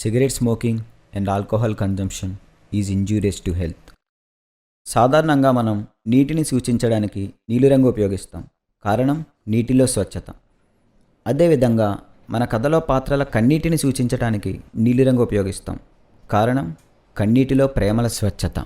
cigarette smoking and alcohol consumption is injurious to health. సాధారణంగా మనం నీటిని సూచించడానికి నీలిరంగు ఉపయోగిస్తాం. కారణం నీటిలో స్వచ్ఛత. అదేవిధంగా మన కథలో పాత్రల కన్నీటిని సూచించడానికి నీలిరంగు ఉపయోగిస్తాం. కారణం కన్నీటిలో ప్రేమల స్వచ్ఛత.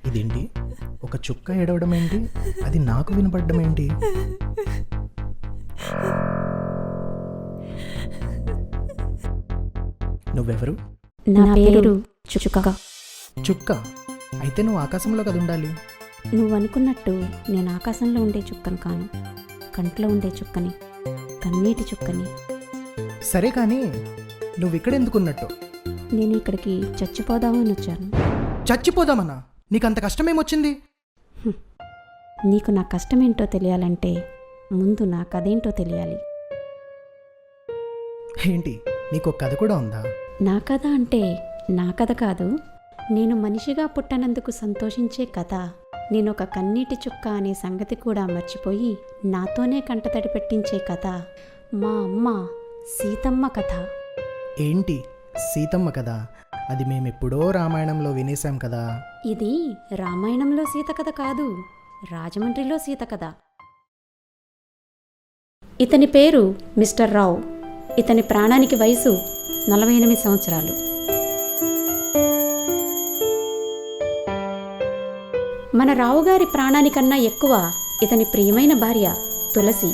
ఇదేంటి? ఒక చుక్క ఏడవడం ఏంటి? అది నాకు వినపడడం ఏంటి? నువ్వెవరు? నా పేరు చుక్క. చుక్క? అయితే నువ్వు ఆకాశంలో కదా ఉండాలి. నువ్వు అనుకున్నట్టు నేను ఆకాశంలో ఉండే చుక్కను కాను, కంట్లో ఉండే చుక్కని, కన్నీటి చుక్కని. సరే కానీ నువ్వు ఇక్కడ ఎందుకున్నట్టు? నేను ఇక్కడికి చచ్చిపోదామని వచ్చాను. చచ్చిపోదామన్నా? నీకంత కష్టమేమొచ్చింది? నీకు నా కష్టమేంటో తెలియాలంటే ముందు నా కథేంటో తెలియాలి. ఏంటి, నీకు ఒక కథ కూడా ఉందా? నా కథ అంటే నా కథ కాదు, నేను మనిషిగా పుట్టనందుకు సంతోషించే కథ. నేను ఒక కన్నీటి చుక్క అనే సంగతి కూడా మర్చిపోయి నాతోనే కంటతడి పెట్టించే కథ. మా అమ్మ సీతమ్మ కథ. ఏంటి సీతమ్మ కదా? అది మేమెప్పుడో రామాయణంలో వినేశాం కదా. ఇది రామాయణంలో సీత కథ కాదు, రాజమండ్రిలో సీత కథ. ఇతని పేరు మిస్టర్ రావు. ఇతని ప్రాణానికి వయసు 48 సంవత్సరాలు. మన రావుగారి ప్రాణానికన్నా ఎక్కువ ఇతని ప్రియమైన భార్య తులసి.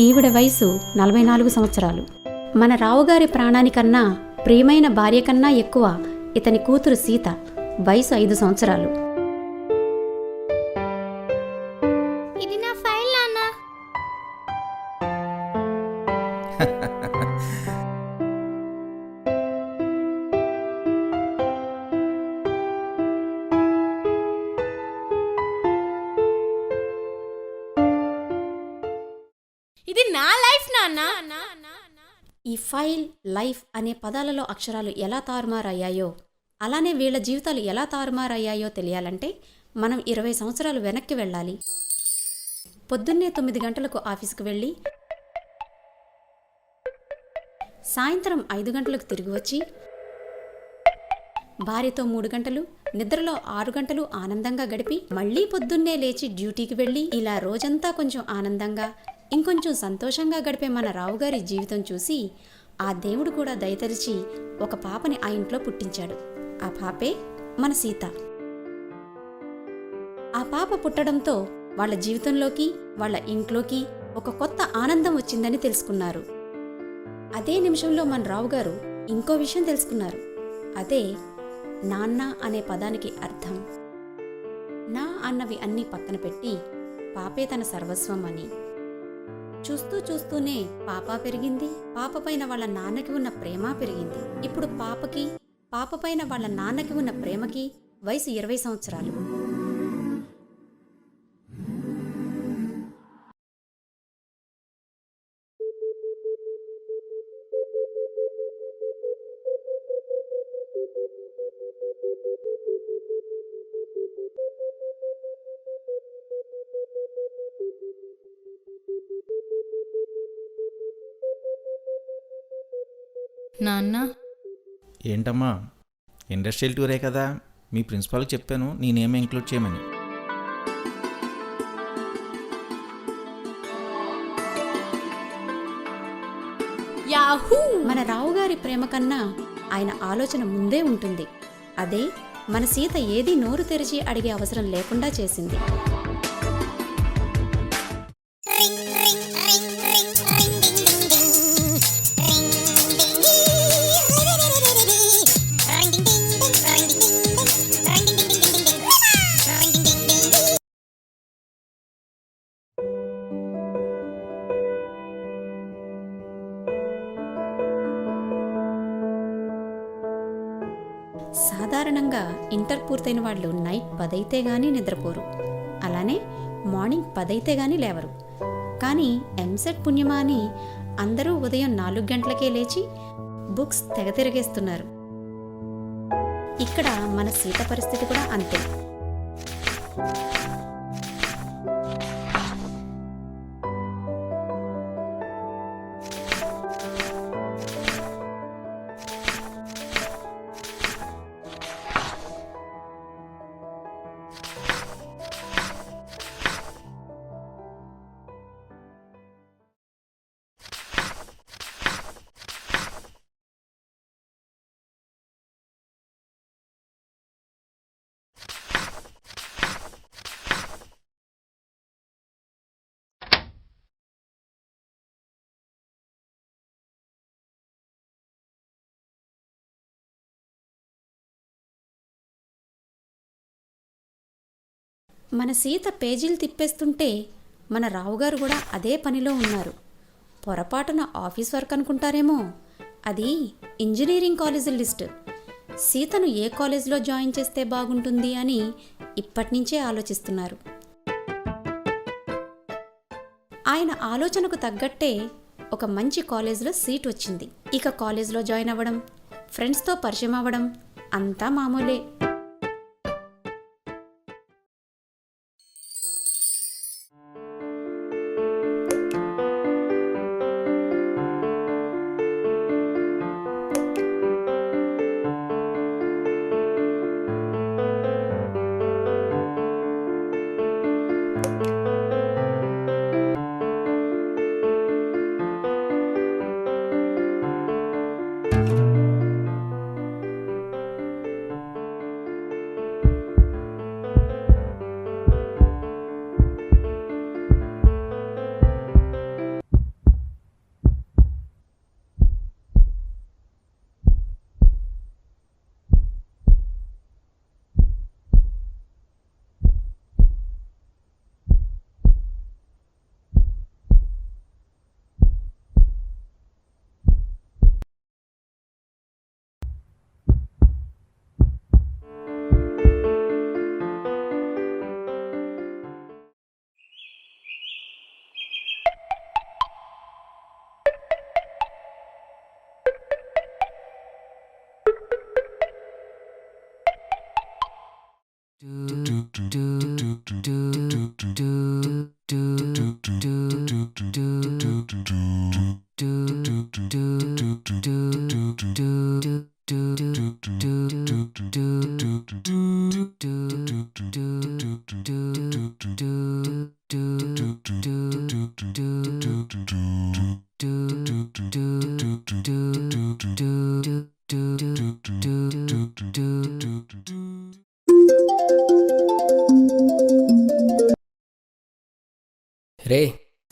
ఈవిడ వయసు 44 సంవత్సరాలు. మన రావుగారి ప్రాణానికన్నా ప్రియమైన భార్య కన్నా ఎక్కువ ఇతని కూతురు సీత, వయసు 5 సంవత్సరాలు. ఇది నా ఫైల్ నాన్న. ఇది నా లైఫ్ నాన్న. ఈ ఫైల్, లైఫ్ అనే పదాలలో అక్షరాలు ఎలా తారుమారయ్యాయో, అలానే వీళ్ళ జీవితాలు ఎలా తారుమారయ్యాయో తెలియాలంటే మనం 20 సంవత్సరాలు వెనక్కి వెళ్ళాలి. పొద్దున్నే 9 గంటలకు ఆఫీస్కి వెళ్ళి సాయంత్రం 5 గంటలకు తిరిగి వచ్చి భార్యతో 3 గంటలు, నిద్రలో 6 గంటలు ఆనందంగా గడిపి మళ్ళీ పొద్దున్నే లేచి డ్యూటీకి వెళ్ళి ఇలా రోజంతా కొంచెం ఆనందంగా, ఇంకొంచెం సంతోషంగా గడిపే మన రావుగారి జీవితం చూసి ఆ దేవుడు కూడా దయతలిచి ఒక పాపని ఆ ఇంట్లో పుట్టించాడు. ఆ పాపే మన సీత. ఆ పాప పుట్టడంతో వాళ్ళ జీవితంలోకి, వాళ్ళ ఇంట్లోకి ఒక కొత్త ఆనందం వచ్చిందని తెలుసుకున్నారు. అదే నిమిషంలో మన రావుగారు ఇంకో విషయం తెలుసుకున్నారు. అదే నాన్న అనే పదానికి అర్థం. నా అన్నవి అన్నీ పక్కన పెట్టి పాపే తన సర్వస్వం అని. చూస్తూ చూస్తూనే పాప పెరిగింది. పాప పైన వాళ్ళ నాన్నకి ఉన్న ప్రేమ పెరిగింది. ఇప్పుడు పాపకి, పాప పైన వాళ్ళ నాన్నకి ఉన్న ప్రేమకి వయసు 20 సంవత్సరాలు. నాన్న, ఏంటమ్మా, ఇండస్ట్రియల్ టూరే కదా, మీ ప్రిన్సిపాల్కి చెప్పాను నేనేమీ ఇంక్లూడ్ చేయమని. యాహూ! మన రావుగారి ప్రేమ కన్నా ఆయన ఆలోచన ముందే ఉంటుంది. అదే మన సీత ఏది నోరు తెరిచి అడిగే అవసరం లేకుండా చేసింది. సాధారణంగా ఇంటర్ పూర్తయిన వాళ్ళు నైట్ 10 అయితే గానీ నిద్రపోరు. అలానే మార్నింగ్ 10 అయితే గానీ లేవరు. కానీ ఎంసెట్ పుణ్యమా అని అందరూ ఉదయం 4 గంటలకే లేచి బుక్స్ తెగ తిరిగేస్తున్నారు. ఇక్కడ మన సీత పరిస్థితి కూడా అంతే. మన సీత పేజీలు తిప్పేస్తుంటే మన రావుగారు కూడా అదే పనిలో ఉన్నారు. పొరపాటున ఆఫీస్ వర్క్ అనుకుంటారేమో, అది ఇంజనీరింగ్ కాలేజీ లిస్ట్. సీతను ఏ కాలేజీలో జాయిన్ చేస్తే బాగుంటుంది అని ఇప్పటినుంచే ఆలోచిస్తున్నారు. ఆయన ఆలోచనకు తగ్గట్టే ఒక మంచి కాలేజీలో సీట్ వచ్చింది. ఇక కాలేజీలో జాయిన్ అవ్వడం, ఫ్రెండ్స్తో పరిచయం అవ్వడం అంతా మామూలే. రే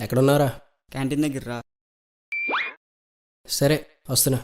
ఎక్కడున్నారా? క్యాంటీన్ దగ్గర రా. సరే వస్తున్నా.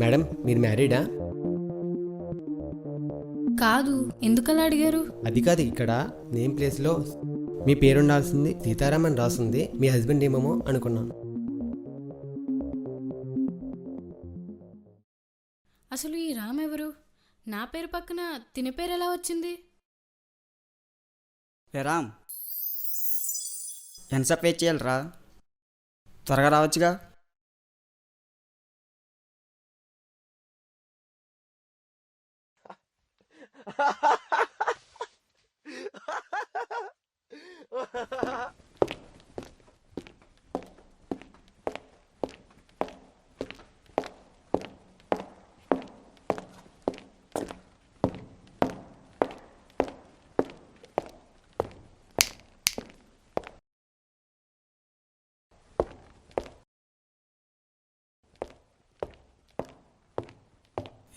మేడం మీరు మ్యారీడా? కాదు, ఎందుకలా అడిగారు? అది కాదు, ఇక్కడ నేమ్ ప్లేస్లో మీ పేరు ఉండాల్సింది సీతారాం అని రాసింది. మీ హస్బెండ్ ఏమేమో అనుకున్నాను. అసలు ఈ రామ్ ఎవరు? నా పేరు పక్కన తినే పేరు ఎలా వచ్చింది? రే రామ్, ఎంతసేపు వెయిట్ చేయాలిరా? త్వరగా రావచ్చుగా.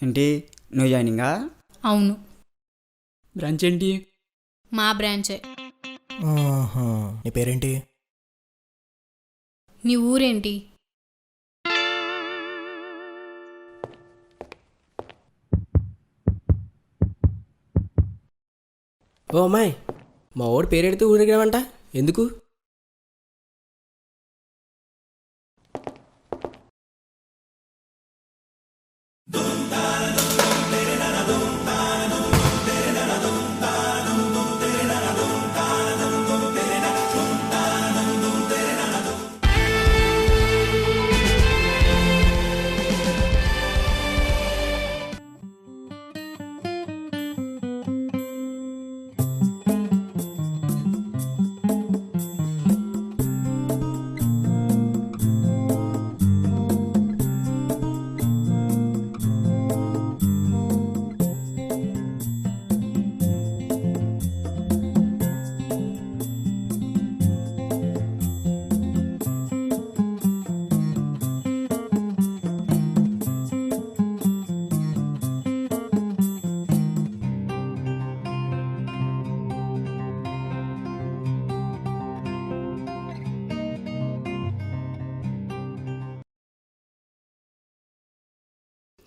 ఏంటి, నువ్వు జాయినింగా? అవును, బ్రాంచ్ ఏంటి? మా బ్రాంచే. ఆహా, నీ పేరేంటి? నీ ఊరేంటి? ఓ అమ్మాయి, మా వాడు పేరెడితే ఊరిగామంట. ఎందుకు?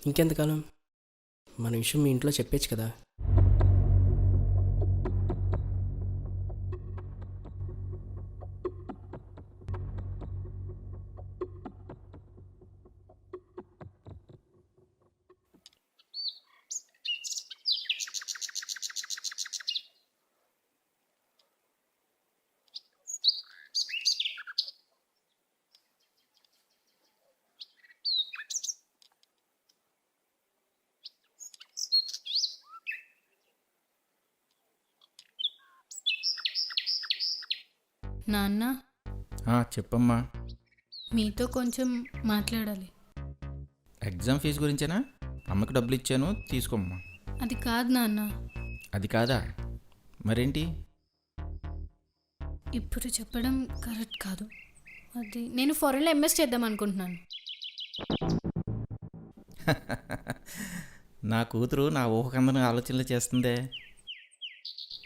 ఇంకెంతకాలం? మన విషయం మీ ఇంట్లో చెప్పేచ్చు కదా. నాన్న, చెప్పమ్మా. మీతో కొంచెం మాట్లాడాలి. ఎగ్జామ్ ఫీజు గురించేనా? అమ్మకి డబ్బులు ఇచ్చాను, తీసుకోమ్మా. అది కాదు నాన్న. అది కాదా? మరేంటి? ఇప్పుడు చెప్పడం కరెక్ట్ కాదు. అది నేను ఫారెన్లో ఎంఎస్ చేద్దాం అనుకుంటున్నాను. నా కూతురు నా ఊహకందని ఆలోచనలు చేస్తుందే.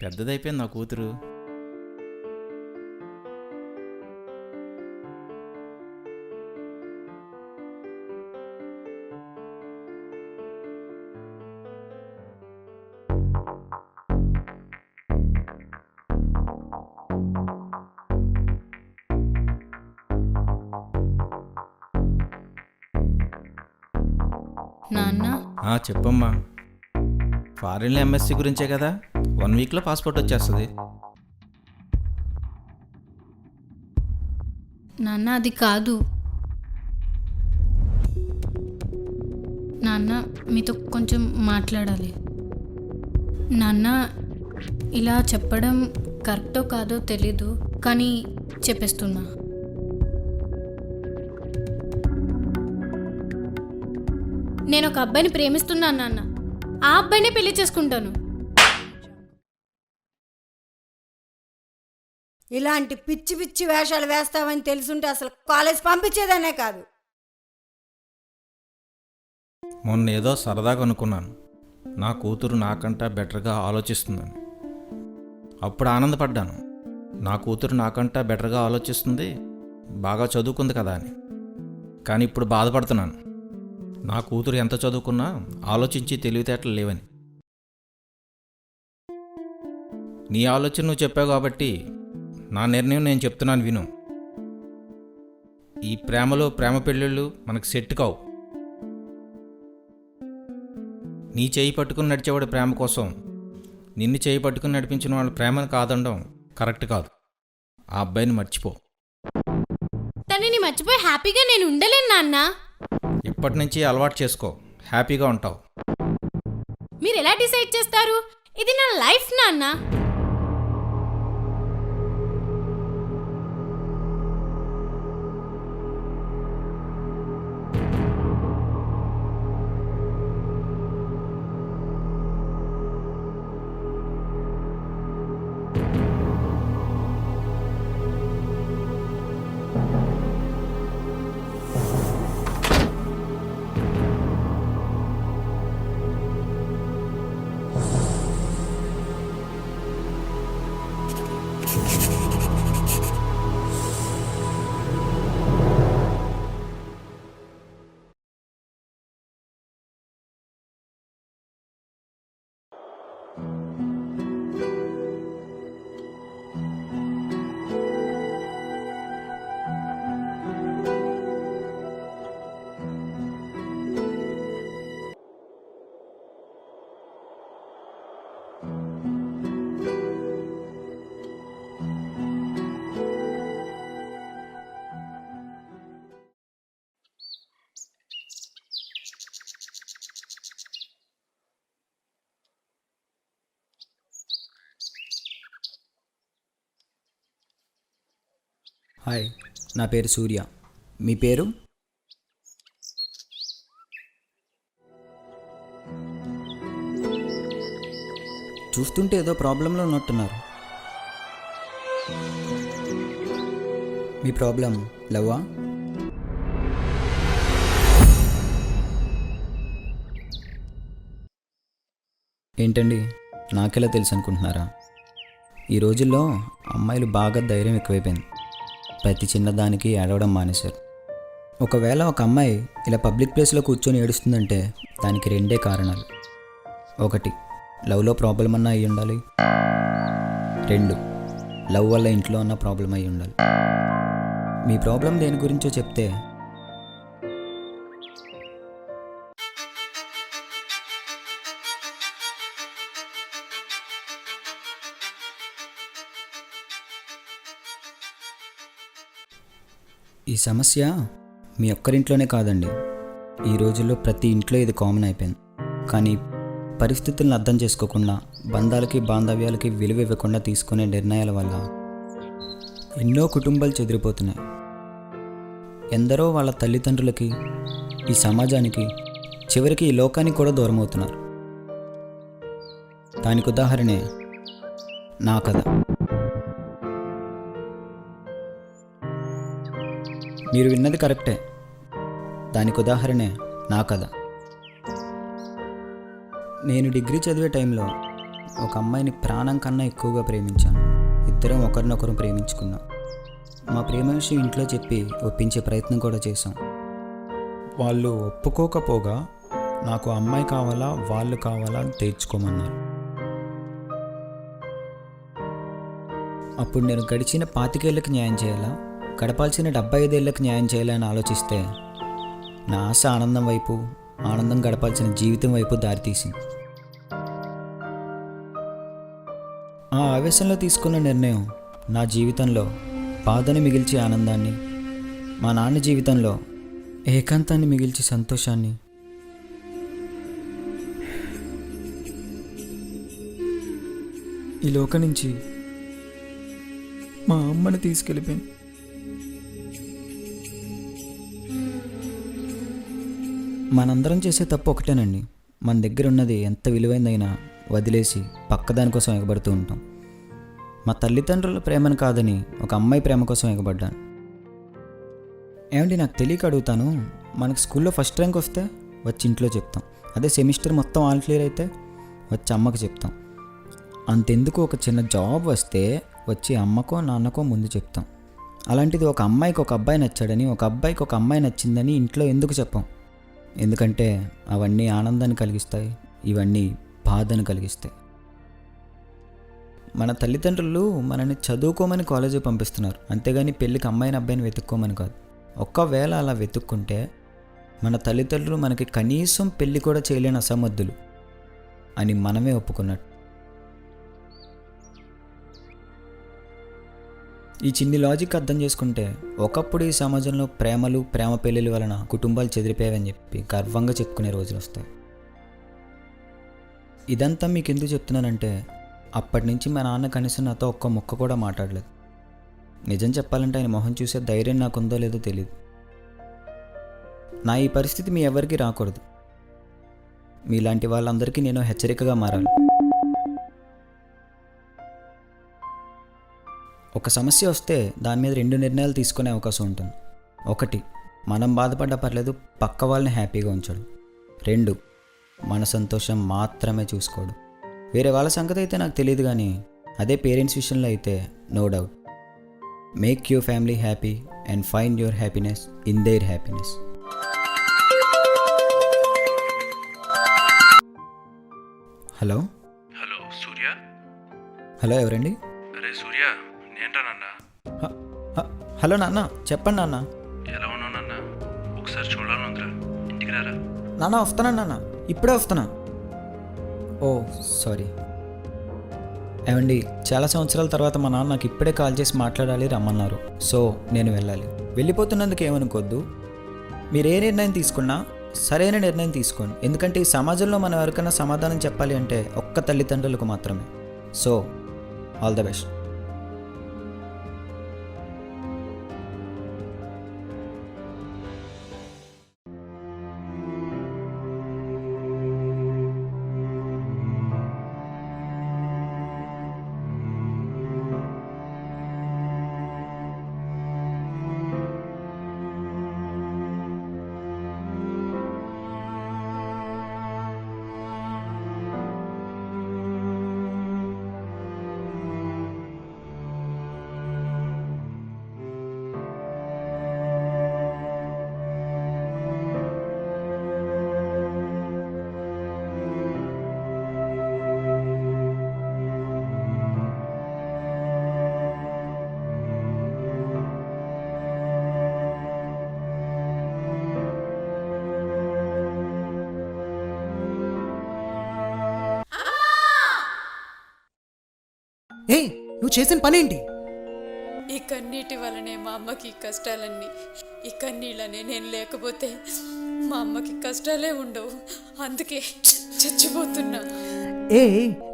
పెద్దదైపోయింది నా కూతురు. నాన్న చెప్పమ్మా. ఫారిన్లో ఎంఎస్సి గురించే కదా, 1 వీక్లో పాస్పోర్ట్ వచ్చేస్తుంది. నాన్న అది కాదు. నాన్న మీతో కొంచెం మాట్లాడాలి. నాన్న ఇలా చెప్పడం కరెక్టో కాదో తెలీదు, కానీ చెప్పేస్తున్నా. నేను ఒక అబ్బాయిని ప్రేమిస్తున్నాను నాన్న. ఆ అబ్బాయినే పెళ్లి చేసుకుంటాను. ఇలాంటి పిచ్చి పిచ్చి వేషాలు వేస్తావని తెలుసుంటే అసలు కాలేజ్ పంపించేదనే కాదు. మొన్న ఏదో సరదాగా అనుకున్నాను, నా కూతురు నాకంటా బెటర్గా ఆలోచిస్తుందని. అప్పుడు ఆనందపడ్డాను, నా కూతురు నాకంటా బెటర్గా ఆలోచిస్తుంది, బాగా చదువుకుంది కదా అని. కానీ ఇప్పుడు బాధపడుతున్నాను, నా కూతురు ఎంత చదువుకున్నా ఆలోచించి తెలివితేటలు లేవని. నీ ఆలోచన నువ్వు చెప్పావు కాబట్టి నా నిర్ణయం నేను చెప్తున్నాను, విను. ఈ ప్రేమలో ప్రేమ పెళ్ళిళ్ళు మనకు సెట్ కావు. నీ చేయి పట్టుకుని నడిచేవాడి ప్రేమ కోసం నిన్ను చేయి పట్టుకుని నడిపించిన వాళ్ళ ప్రేమను కాదనడం కరెక్ట్ కాదు. ఆ అబ్బాయిని మర్చిపో. తనని మర్చిపోయి హ్యాపీగా నేను ఉండలేను నాన్న. ఇప్పటి నుంచి అలవాటు చేసుకో, హ్యాపీగా ఉంటావు. మీరు ఎలా డిసైడ్ చేస్తారు? ఇది నా లైఫ్ నాన్న. హాయ్, నా పేరు సూర్య. మీ పేరు? చూస్తుంటే ఏదో ప్రాబ్లంలో ఉన్నట్టున్నారు. మీ ప్రాబ్లం లవ్వా? ఏంటండి, నాకెలా తెలుసు అనుకుంటున్నారా? ఈ రోజుల్లో అమ్మాయిలు బాగా ధైర్యం ఎక్కువైపోయింది. ప్రతి చిన్నదానికి ఏడవడం మానేశారు. ఒకవేళ ఒక అమ్మాయి ఇలా పబ్లిక్ ప్లేస్లో కూర్చొని ఏడుస్తుందంటే దానికి 2 కారణాలు. 1, లవ్లో ప్రాబ్లం అన్నా అయి ఉండాలి. 2, లవ్ వల్ల ఇంట్లో ఉన్న ప్రాబ్లం అయి ఉండాలి. మీ ప్రాబ్లం దేని గురించో చెప్తే ఈ సమస్య మీ ఒక్కరింట్లోనే కాదండి, ఈ రోజుల్లో ప్రతి ఇంట్లో ఇది కామన్ అయిపోయింది. కానీ పరిస్థితులను అర్థం చేసుకోకుండా, బంధాలకి బాంధవ్యాలకి విలువ ఇవ్వకుండా తీసుకునే నిర్ణయాల వల్ల ఎన్నో కుటుంబాలు చెదిరిపోతున్నాయి. ఎందరో వాళ్ళ తల్లిదండ్రులకి, ఈ సమాజానికి, చివరికి ఈ లోకానికి కూడా దూరం అవుతున్నారు. దానికి ఉదాహరణే నా కథ. మీరు విన్నది కరెక్టే, దానికి ఉదాహరణే నా కథ. నేను డిగ్రీ చదివే టైంలో ఒక అమ్మాయిని ప్రాణం కన్నా ఎక్కువగా ప్రేమించాను. ఇద్దరం ఒకరినొకరు ప్రేమించుకున్నాం. మా ప్రేమ విషయం ఇంట్లో చెప్పి ఒప్పించే ప్రయత్నం కూడా చేశాం. వాళ్ళు ఒప్పుకోకపోగా నాకు అమ్మాయి కావాలా, వాళ్ళు కావాలా అని తేల్చుకోమన్నారు. అప్పుడు నేను గడిచిన 25 ఏళ్ళకి న్యాయం చేయాలా, గడపాల్సిన 75 ఏళ్ళకి న్యాయం చేయాలని ఆలోచిస్తే నా ఆశ ఆనందం వైపు, ఆనందం గడపాల్సిన జీవితం వైపు దారితీసింది. ఆ ఆవేశంలో తీసుకున్న నిర్ణయం నా జీవితంలో బాధని మిగిల్చి ఆనందాన్ని, మా నాన్న జీవితంలో ఏకాంతాన్ని మిగిల్చి సంతోషాన్ని, ఈ లోకం నుంచి మా అమ్మని తీసుకెళ్ళిపోయింది. మనందరం చేసే తప్పు ఒకటేనండి. మన దగ్గర ఉన్నది ఎంత విలువైందైనా వదిలేసి పక్కదాని కోసం ఎగబడుతూ ఉంటాం. మా తల్లిదండ్రుల ప్రేమను కాదని ఒక అమ్మాయి ప్రేమ కోసం ఎగబడ్డాను. ఏమండి, నాకు తెలియక అడుగుతాను, మనకు స్కూల్లో ఫస్ట్ ర్యాంక్ వస్తే వచ్చి ఇంట్లో చెప్తాం, అదే సెమిస్టర్ మొత్తం ఆల్ క్లియర్ అయితే వచ్చి అమ్మకి చెప్తాం. అంతెందుకు ఒక చిన్న జాబ్ వస్తే వచ్చి అమ్మకో నాన్నకో ముందు చెప్తాం. అలాంటిది ఒక అమ్మాయికి ఒక అబ్బాయి నచ్చాడని, ఒక అబ్బాయికి ఒక అమ్మాయి నచ్చిందని ఇంట్లో ఎందుకు చెప్పాం? ఎందుకంటే అవన్నీ ఆనందాన్ని కలిగిస్తాయి, ఇవన్నీ బాధను కలిగిస్తాయి. మన తల్లిదండ్రులు మనల్ని చదువుకోమని కాలేజీ పంపిస్తున్నారు, అంతేగాని పెళ్ళికి అమ్మాయిని అబ్బాయిని వెతుక్కోమని కాదు. ఒక్కవేళ అలా వెతుక్కుంటే మన తల్లిదండ్రులు మనకి కనీసం పెళ్ళి కూడా చేయలేని అసమర్థులు అని మనమే ఒప్పుకున్నట్టు. ఈ చిన్ని లాజిక్ అర్థం చేసుకుంటే ఒకప్పుడు ఈ సమాజంలో ప్రేమలు, ప్రేమ పెళ్ళిళ్ళ వలన కుటుంబాలు చెదిరిపోయావని చెప్పి గర్వంగా చెప్పుకునే రోజులు వస్తాయి. ఇదంతా మీకు ఎందుకు చెప్తున్నానంటే, అప్పటి నుంచి మా నాన్న కనీసం నాతో ఒక్క ముక్క కూడా మాట్లాడలేదు. నిజం చెప్పాలంటే ఆయన మొహం చూసే ధైర్యం నాకుందో లేదో తెలియదు. నా ఈ పరిస్థితి మీ ఎవరికి రాకూడదు. మీలాంటి వాళ్ళందరికీ నేను హెచ్చరికగా మారాలి. ఒక సమస్య వస్తే దాని మీద 2 నిర్ణయాలు తీసుకునే అవకాశం ఉంటుంది. 1, మనం బాధపడ్డా పర్లేదు, పక్క వాళ్ళని హ్యాపీగా ఉంచడం. 2, మన సంతోషం మాత్రమే చూసుకోవడం. వేరే వాళ్ళ సంగతి అయితే నాకు తెలియదు, కానీ అదే పేరెంట్స్ విషయంలో అయితే no doubt. Make your family happy and find your happiness in their happiness. Hello hello Surya. Hello, ఎవరండి? అరే సూర్య, నేంటా నాన్న. హలో నాన్న, చెప్పండి నాన్న. ఎలా ఉన్నావు నాన్న? ఒకసారి చూడాలనుందిరా, ఇంటికి రారా. నాన్న వస్తానా నాన్న, ఇప్పుడే వస్తున్నా. ఓ సారీ. ఏమండి, చాలా సంవత్సరాల తర్వాత మా నాన్న నాకు ఇప్పుడే కాల్ చేసి మాట్లాడాలి రమ్మన్నారు. సో నేను వెళ్ళాలి. వెళ్ళిపోతున్నందుకు ఏమనుకోద్దు. మీరు ఏ నిర్ణయం తీసుకున్నా సరైన నిర్ణయం తీసుకోండి. ఎందుకంటే ఈ సమాజంలో మనం ఎవరికైనా సమాధానం చెప్పాలి అంటే ఒక్క తల్లిదండ్రులకు మాత్రమే. So all the best. ఏయ్, నువ్వు చేసిన పనేంటి? ఈ కన్నీటి వలనే మా అమ్మకి ఈ కష్టాలన్నీ. ఈ కన్నీళ్ళనే నేను లేకపోతే మా అమ్మకి కష్టాలే ఉండవు. అందుకే చచ్చిపోతున్నా. ఏ,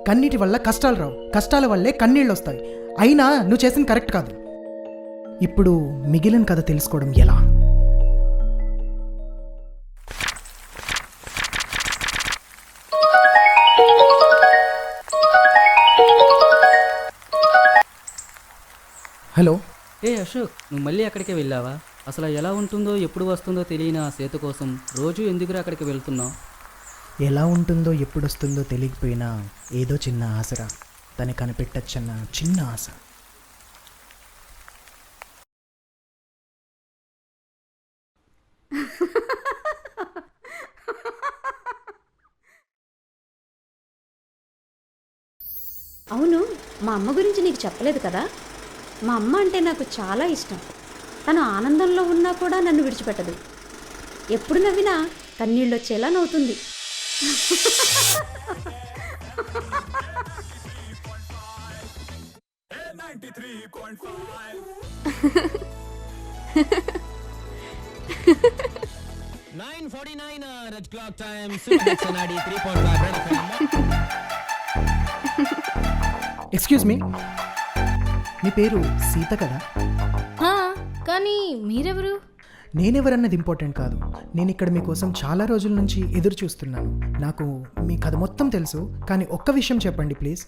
కన్నీటి వల్ల కష్టాలు రావు, కష్టాల వల్లే కన్నీళ్ళు వస్తాయి. అయినా నువ్వు చేసిన కరెక్ట్ కాదు. ఇప్పుడు మిగిలిన కథ తెలుసుకోవడం ఎలా? హలో. ఏ అశోక్, నువ్వు మళ్ళీ అక్కడికే వెళ్ళావా? అసలు ఎలా ఉంటుందో ఎప్పుడు వస్తుందో తెలియని ఆ సేతు కోసం రోజు ఎందుకురా అక్కడికి వెళ్తున్నావు? ఎలా ఉంటుందో ఎప్పుడు వస్తుందో తెలియకపోయినా ఏదో చిన్న ఆశరా, దాన్ని కనిపెట్టచ్చన్న చిన్న ఆశ. అవును, మా అమ్మ గురించి నీకు చెప్పలేదు కదా. మా అమ్మ అంటే నాకు చాలా ఇష్టం. తను ఆనందంలో ఉన్నా కూడా నన్ను విడిచిపెట్టదు. ఎప్పుడు నవ్వినా కన్నీళ్ళు వచ్చేలా నవ్వుతుంది. ఎక్స్క్యూజ్ మీ, మీ పేరు సీత కదా? హా, కానీ మీరెవరు? నేనెవరన్నది ఇంపార్టెంట్ కాదు. నేను ఇక్కడ మీకోసం చాలా రోజుల నుంచి ఎదురు చూస్తున్నాను. నాకు మీ కథ మొత్తం తెలుసు, కానీ ఒక్క విషయం చెప్పండి ప్లీజ్.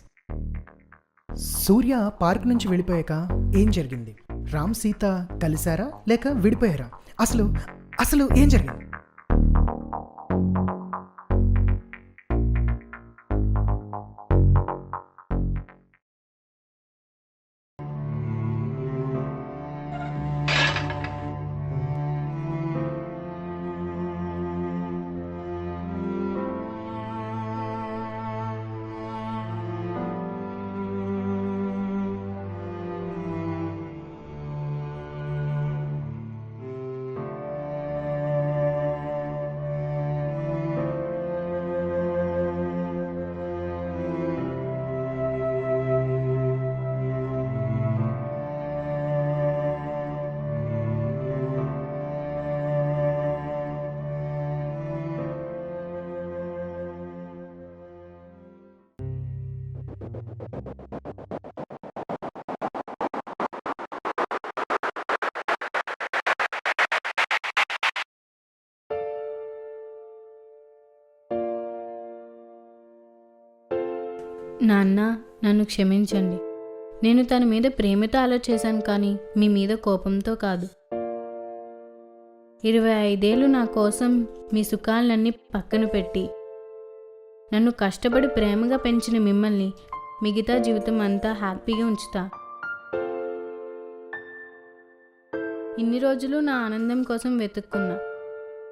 సూర్య పార్క్ నుంచి వెళ్ళిపోయాక ఏం జరిగింది? రామ్ సీత కలిశారా లేక విడిపోయారా? అసలు అసలు ఏం జరిగింది? నాన్న, నన్ను క్షమించండి. నేను తన మీద ప్రేమతో ఆలోచించాను, కానీ మీ మీద కోపంతో కాదు. 25 ఏళ్ళు నా కోసం మీ సుఖాలన్నీ పక్కన పెట్టి నన్ను కష్టపడి ప్రేమగా పెంచిన మిమ్మల్ని మిగతా జీవితం అంతా హ్యాపీగా ఉంచుతా. ఇన్ని రోజులు నా ఆనందం కోసం వెతుక్కున్నా,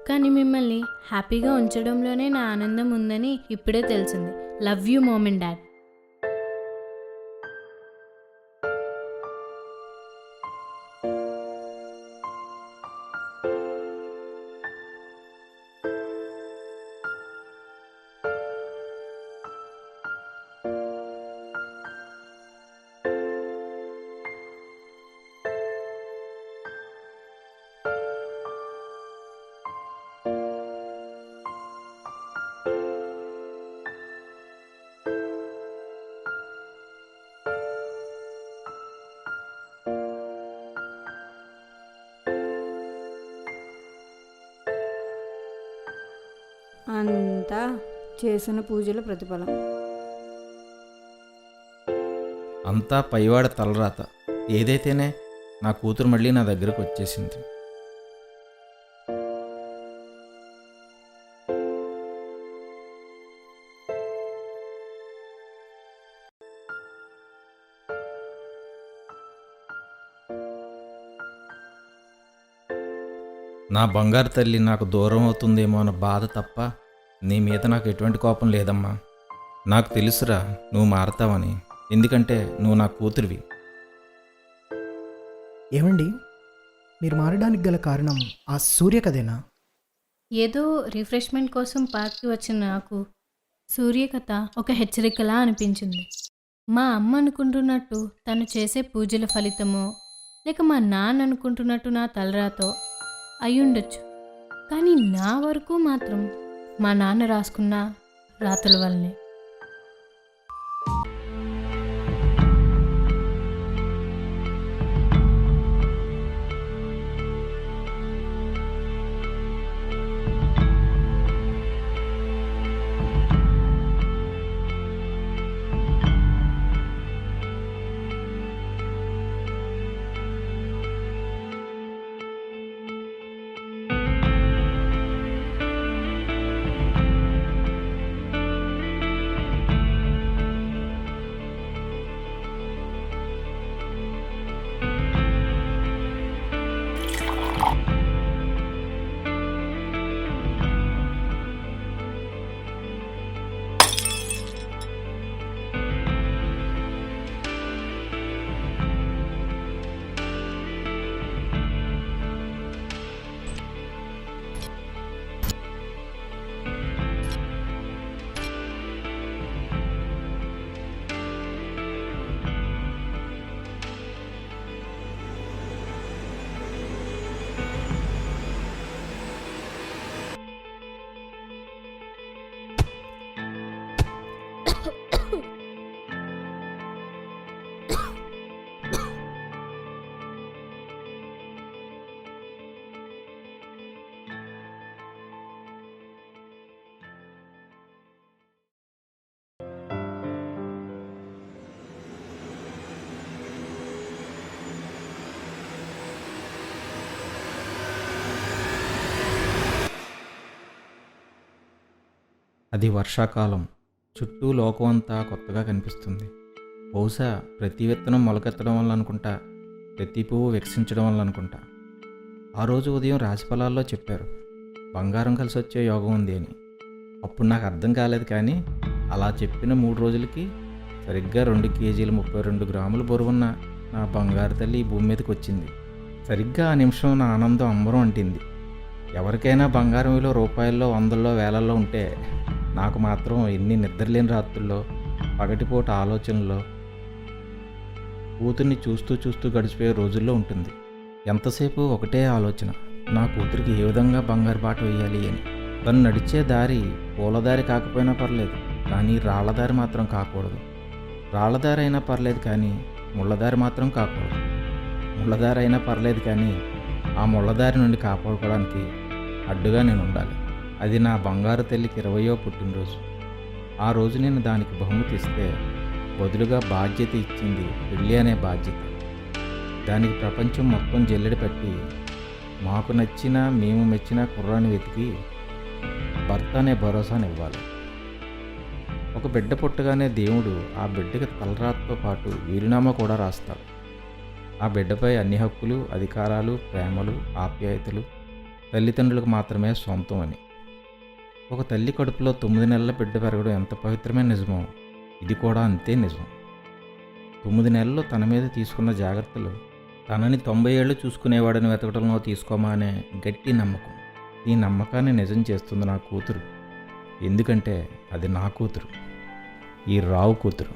కానీ మిమ్మల్ని హ్యాపీగా ఉంచడంలోనే నా ఆనందం ఉందని ఇప్పుడే తెలిసింది. Love you mom and dad. అంతా చేసిన పూజల ప్రతిఫలం. అంతా పైవాడ తలరాత. ఏదైతేనే నా కూతురు మళ్ళీ నా దగ్గరకు వచ్చేసింది. నా బంగారు తల్లి నాకు దూరం అవుతుందేమో అన్న బాధ తప్ప నీ మీద నాకు ఎటువంటి కోపం లేదమ్మా. నాకు తెలుసురా నువ్వు మారతావని, ఎందుకంటే నువ్వు నా కూతురివి. ఏమండి, మీరు మారడానికి గల కారణం ఆ సూర్య కదేనా? ఏదో రిఫ్రెష్మెంట్ కోసం పార్క్కి వచ్చిన నాకు సూర్యకథ ఒక హెచ్చరికలా అనిపించింది. మా అమ్మ అనుకుంటున్నట్టు తను చేసే పూజల ఫలితమో, లేక మా నాన్న అనుకుంటున్నట్టు నా తలరాతో అయ్యుండొచ్చు. కానీ నా వరకు మాత్రం మా నాన్న రాసుకున్న రాతల వల్లనే. అది వర్షాకాలం. చుట్టూ లోకం అంతా కొత్తగా కనిపిస్తుంది. బహుశా ప్రతి విత్తనం మొలకెత్తడం వల్ల అనుకుంటా, ప్రతి పువ్వు వికసించడం వల్ల అనుకుంటా. ఆ రోజు ఉదయం రాశిఫలాల్లో చెప్పారు బంగారం కలిసి వచ్చే యోగం ఉంది అని. అప్పుడు నాకు అర్థం కాలేదు, కానీ అలా చెప్పిన 3 రోజులకి సరిగ్గా 2 కేజీలు 32 గ్రాములు బరువున్న నా బంగారు తల్లి ఈ భూమి మీదకి వచ్చింది. సరిగ్గా ఆ నిమిషం నా ఆనందం అంబరం అంటింది. ఎవరికైనా బంగారం విలువ రూపాయల్లో, వందల్లో, వేలల్లో ఉంటే నాకు మాత్రం ఎన్ని నిద్రలేని రాత్రుల్లో, పగటిపూట ఆలోచనలో, కూతుర్ని చూస్తూ చూస్తూ గడిచిపోయే రోజుల్లో ఉంటుంది. ఎంతసేపు ఒకటే ఆలోచన, నా కూతురికి ఏ విధంగా బంగారు బాట వేయాలి అని. తను నడిచే దారి పూలదారి కాకపోయినా పర్లేదు, కానీ రాళ్ళదారి మాత్రం కాకూడదు. రాళ్ళదారి అయినా పర్లేదు, కానీ ముళ్ళదారి మాత్రం కాకూడదు. ముళ్ళదారి అయినా పర్లేదు, కానీ ఆ ముళ్ళదారి నుండి కాపాడుకోవడానికి అడ్డుగా నేను ఉండాలి. అది నా బంగారు తల్లికి 20వ పుట్టినరోజు. ఆ రోజు నేను దానికి బహుమతి ఇస్తే బదులుగా బాధ్యత ఇచ్చింది పెళ్ళి అనే బాధ్యత. దానికి ప్రపంచం మొత్తం జల్లెడ పెట్టి మాకు నచ్చిన, మేము మెచ్చిన కుర్రాన్ని వెతికి భర్త అనే భరోసానివ్వాలి. ఒక బిడ్డ పుట్టగానే దేవుడు ఆ బిడ్డకి తలరాతతో పాటు వీలునామా కూడా రాస్తాడు. ఆ బిడ్డపై అన్ని హక్కులు, అధికారాలు, ప్రేమలు, ఆప్యాయతలు తల్లిదండ్రులకు మాత్రమే సొంతం అని. ఒక తల్లి కడుపులో 9 నెలల బిడ్డ పెరగడం ఎంత పవిత్రమైన నిజమో ఇది కూడా అంతే నిజం. 9 నెలల్లో తన మీద తీసుకున్న జాగ్రత్తలు తనని 90 ఏళ్ళు చూసుకునేవాడని వెతకడంలో తీసుకోమా అనే గట్టి నమ్మకం. ఈ నమ్మకాన్ని నిజం చేస్తుంది నా కూతురు. ఎందుకంటే అది నా కూతురు, ఈ రావు కూతురు.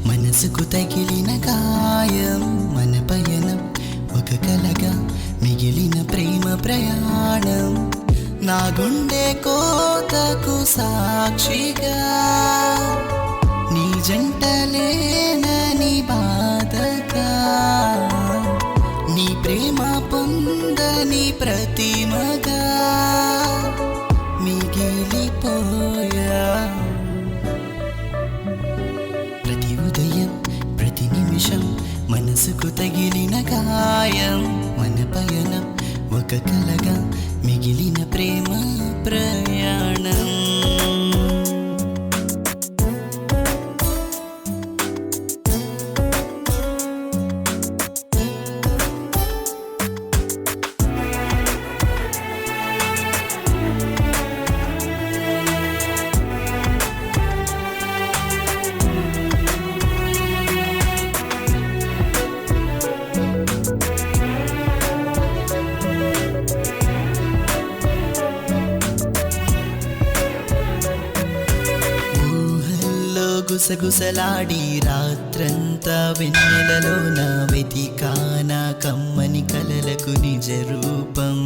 మనసుకు తగిలిన గాయం, మన పయనం ఒక కలగా మిగిలిన ప్రేమ ప్రయాణం. నా గుండె కోతకు సాక్షిగా నీ జంటలేనని బాధగా, నీ ప్రేమ పొందని ప్రతిమగా మిగిలిపోయా. ప్రతి ఉదయం ప్రతి నిమిషం మనసుకు తగిలిన గాయం, మన పయనం ఒక కలగా మిగిలిన ప్రేమ ప్రయాణం. గుసగుసలాడి రాత్రంతా వెన్నెలలోన వెతికానా కమ్మని కలలకు నిజ రూపం.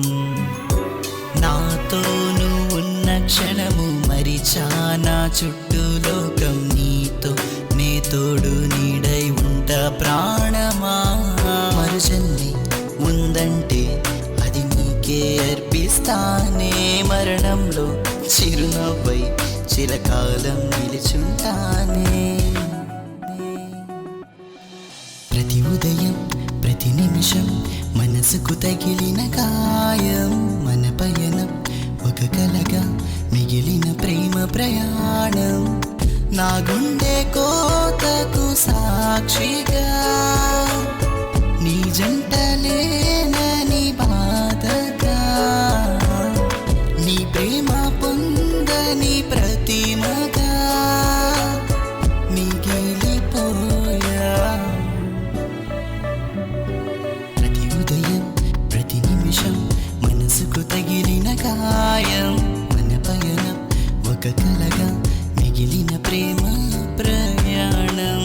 నాతోను ఉన్న క్షణము మరిచానా చుట్టూ లోకం, నీతో నే తోడు నీడై ఉంటా ప్రాణమా. మరుచ చేస్తానే మరణంలో చిరునవ్వై చిరకాలం నిలుచుంటానే. ప్రతి ఉదయం ప్రతి నిమిషం మనసుకు తగిలిన గాయం, మన పయనం ఒక కలగా మిగిలిన ప్రేమ ప్రయాణం. నా గుండె కోతకు సాక్షిగా నీ జంటలేనని బాధగా, నీ ప్రేమ పొందని ప్రతిమగా మిగిలిపోయా. ప్రతి ఉదయం ప్రతి నిమిషం మనసుకు తగిలిన గాయం, మన పయనం ఒక కలగా మిగిలిన ప్రేమ ప్రయాణం.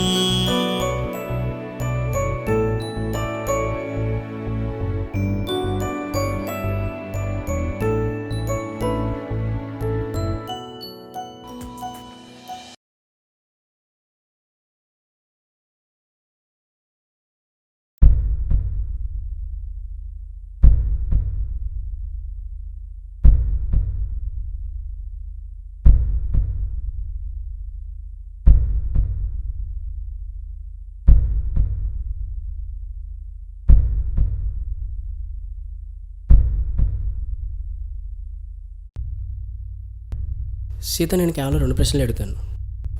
సీత, నేను కేవలం 2 ప్రశ్నలు అడుగుతాను,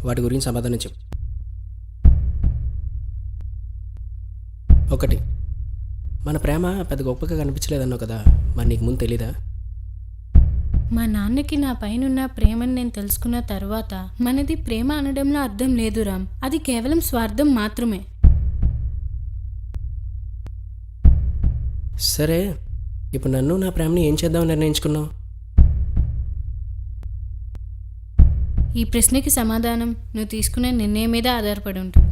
వాటి గురించి సమాధానం చెప్పు. 1, మన ప్రేమ పెద్ద గొప్పగా కనిపించలేదన్నావు కదా, మరి నీకు ముందు తెలీదా? మా నాన్నకి నా పైనున్న ప్రేమని నేను తెలుసుకున్న తర్వాత మనది ప్రేమ అనడంలో అర్థం లేదు రామ్, అది కేవలం స్వార్థం మాత్రమే. సరే, ఇప్పుడు నన్ను నా ప్రేమని ఏం చేద్దామని నిర్ణయించుకున్నావు? ఈ ప్రశ్నకి సమాధానం నువ్వు తీసుకునే నిర్ణయం మీద ఆధారపడి ఉంటుంది.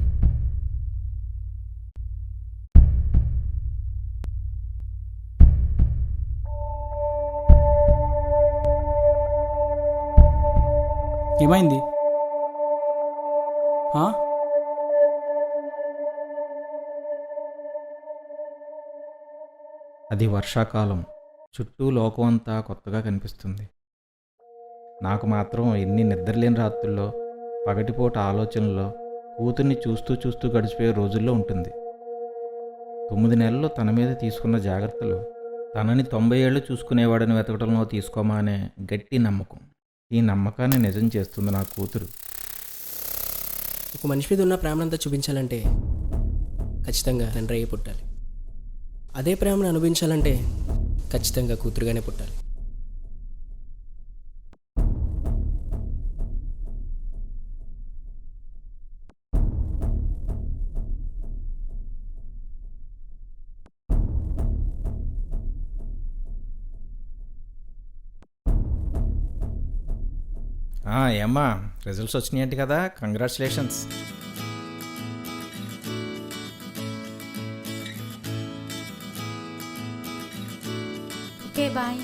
ఏమైంది? అది వర్షాకాలం, చుట్టూ లోకం అంతా కొత్తగా కనిపిస్తుంది. నాకు మాత్రం ఎన్ని నిద్రలేని రాత్రుల్లో, పగటిపూట ఆలోచనల్లో కూతుర్ని చూస్తూ చూస్తూ గడిచిపోయే రోజుల్లో ఉంటుంది. 9 నెలల్లో తన మీద తీసుకున్న జాగ్రత్తలు తనని 90 ఏళ్ళు చూసుకునేవాడని వెతకడంలో తీసుకోమా అనే గట్టి నమ్మకం. ఈ నమ్మకాన్ని నిజం చేస్తుంది నా కూతురు. ఒక మనిషి మీద ఉన్న ప్రేమనంతా చూపించాలంటే ఖచ్చితంగా తండ్రి అయ్యి పుట్టాలి. అదే ప్రేమను అనుభవించాలంటే ఖచ్చితంగా కూతురుగానే పుట్టాలి. ఏమ్మా, రిజల్ట్స్ వచ్చినాయంట కదా, congratulations. Okay, bye.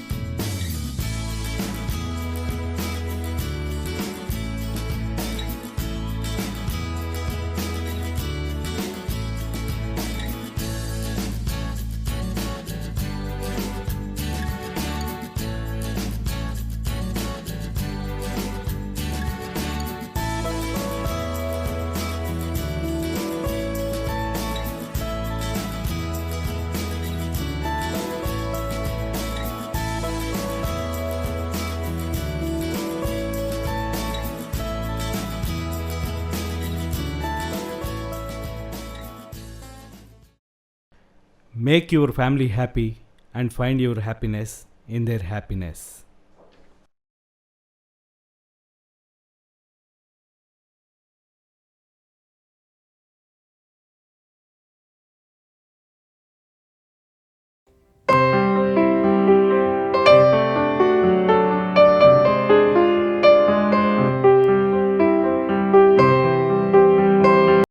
Make your family happy and find your happiness in their happiness.